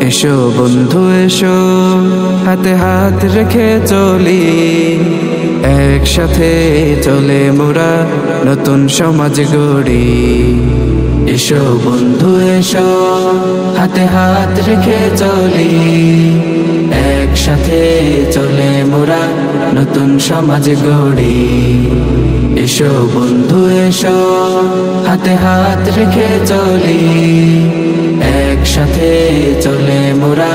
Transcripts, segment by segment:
এসো বন্ধু এসো, হাতে হাত রেখে চলি, একসাথে চলে মোরা নতুন সমাজ গড়ি। এসো বন্ধু এসো, হাতে হাত রেখে চলি, একসাথে চলে মোরা নতুন সমাজ গড়ি। এসো বন্ধু এসো, হাতে হাত রেখে চলি, একসাথে চলে মোরা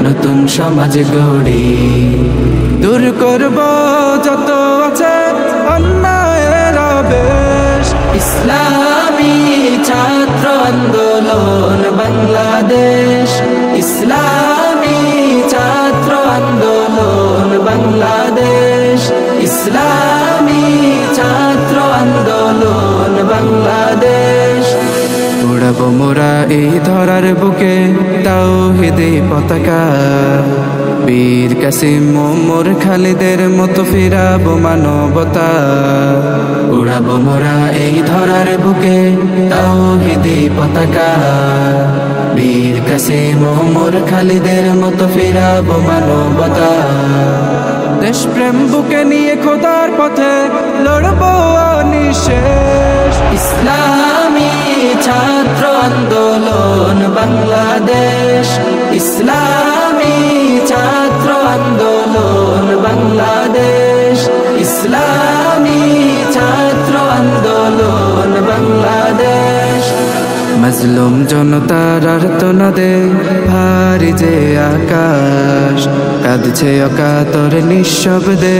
নতুন সমাজ গড়ি। দূর করব যত আছে অন্যায়ের আবেশ, ইসলামী ছাত্র আন্দোলন বাংলাদেশ, ইসলামী ছাত্র আন্দোলন বাংলাদেশ, ইসলামী ছাত্র আন্দোলন বাংলাদেশ। উড়াবো মোরা এই ধরার বুকে তাওহীদি পতাকা, বীর কাসিম ওমর খালিদের মতো ফিরাবো মানবতা। উড়াবো মোরা এই ধরার বুকে তাওহীদি পতাকা, বীর কাসিম ওমর খালিদের মতো ফিরাবো মানবতা। দেশপ্রেম বুকে নিয়ে খোদার পথে লড়বো অনিশেষ, ইসলামী ছাত্র আন্দোলন বাংলাদেশ, ইসলামী ছাত্র আন্দোলন বাংলাদেশ, ইসলামী ছাত্র আন্দোলন বাংলাদেশ। মজলুম জনতার আর্তনাদে ভারী যে আকাশ, কাঁদছে অকাতর নিঃশব্দে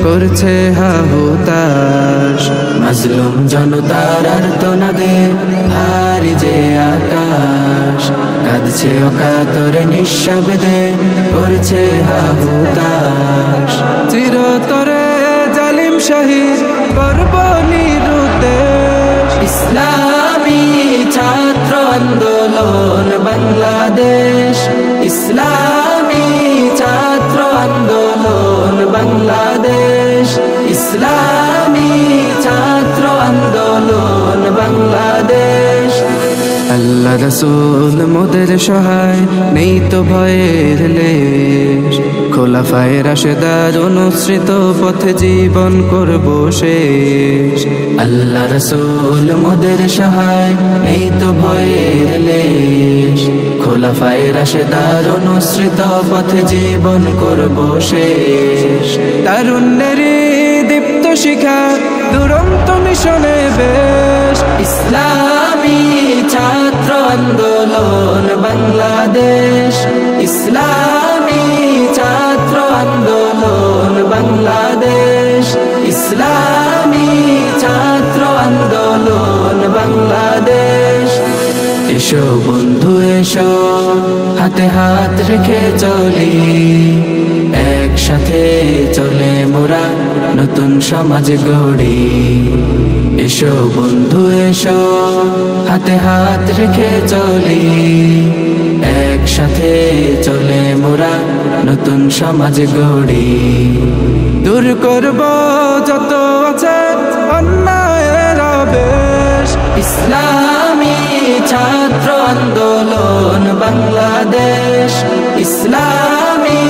করছে হাহুতাশ। মজলুম জনতার আর্তনাদে ভারী যে আকাশ, কাঁদছে অকাতর নিঃশব্দে করছে হাহুতাশ। চিরতরে জালিম শাহীদ করব নিরুদ্দেশ, ইসলামী ছাত্র আন্দোলন বাংলাদেশ, ইসলামী ছাত্র আন্দোলন বাংলাদেশ, ইসলামী ছাত্র আন্দোলন বাংলাদেশ। আল্লাহ রাসূল মোদের সহায়, নেই তো ভয়ের লেশ, খোলাফায়ে রাশেদার অনুসৃত পথে জীবন করব শেষ। আল্লাহ রাসূল মোদের সহায়, নেই তো ভয়ের লেশ, খোলাফায়ে রাশেদার অনুসৃত পথে জীবন করব শেষ। তারুণ্যেরই দীপ্ত শিখা দুরন্ত মিশনে বেশ, ইসলামী ছাত্র আন্দোলন বাংলাদেশ, ইসলামী ছাত্র আন্দোলন বাংলাদেশ, ইসলামী ছাত্র আন্দোলন বাংলাদেশ। এসো বন্ধু এসো, হাতে হাত রেখে চলি, একসাথে চলে মোরা নতুন সমাজ গড়ি। এসো বন্ধু এসো, হাতে হাত রেখে চলি, একসাথে চলে মোরা নতুন সমাজ গড়ি। দূর করব যত আছে অন্যায়ের আবেশ, ইসলামী ছাত্র আন্দোলন বাংলাদেশ, ইসলামী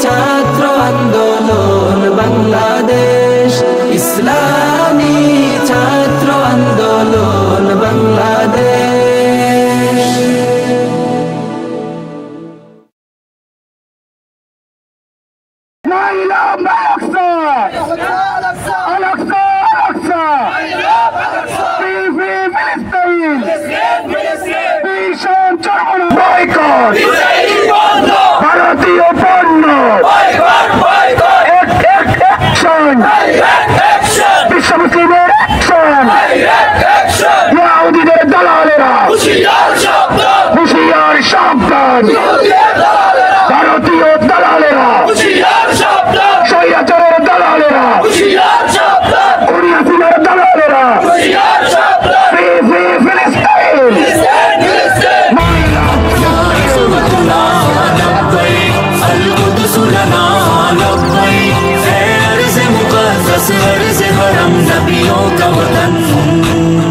ছাত্র আন্দোলন বাংলাদেশ, ইসলামী ছাত্র আন্দোলন বাংলাদেশ। ভারতীয় পণ্য বিশ্ব মুসলিমের ইহুদিদের দালালেরা হুঁশিয়ার সাবধান, ভারতীয় দালালেরা, স্বৈরাচারের দালালেরা, কুরিয়াসিনের দালালেরা,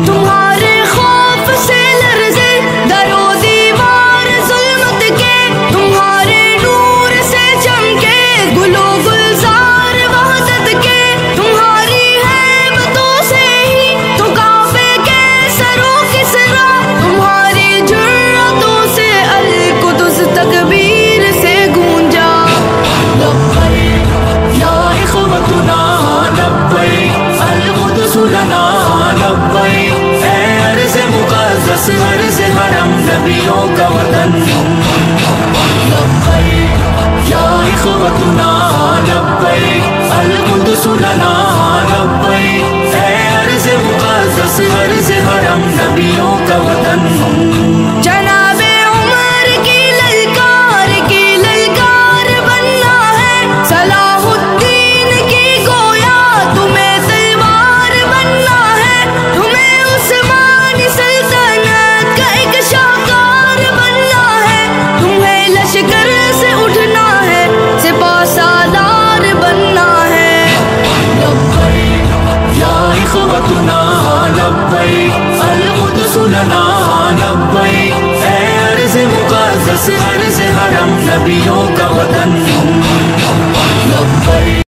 तुम्हारे खौफ से लर्ज़े दरो दीवार ज़ुल्मत के ربنا لبیک، اے ارض مقدس، ارض حرم، نبیوں کا وطن لبیک